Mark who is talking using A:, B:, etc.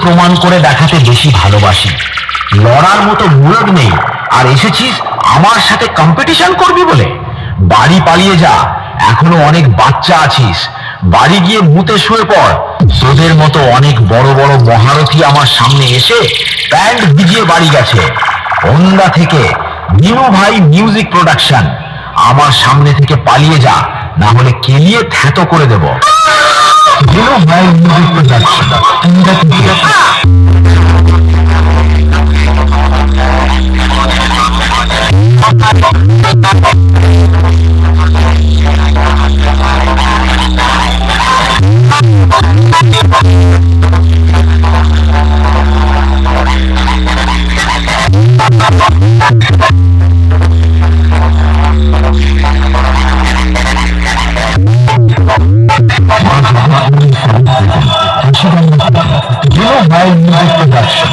A: প্রমাণ করে দেখাতে বেশি ভালোবাসি। লড়ার মতো মুরদ নেই, আর এসেছিস আমার সাথে কম্পিটিশন করবি বলে? বাড়ি পালিয়ে যা, এখনো অনেক বাচ্চা আছিস। বাড়ি গিয়ে মুতে শুয়ে পড়। তোদের মতো অনেক বড় বড় মহারথী আমার সামনে এসে প্যান্ট ভিজিয়ে বাড়ি গেছে। ওন্দা থেকে নিনু ভাই মিউজিক প্রোডাকশন, আমার সামনে থেকে পালিয়ে যা, না হলে কেলিয়ে থ্যাতো করে দেব। নিনু ভাই মিউজিক প্রোডাকশন, ওন্দা থেকে। You know, my music production.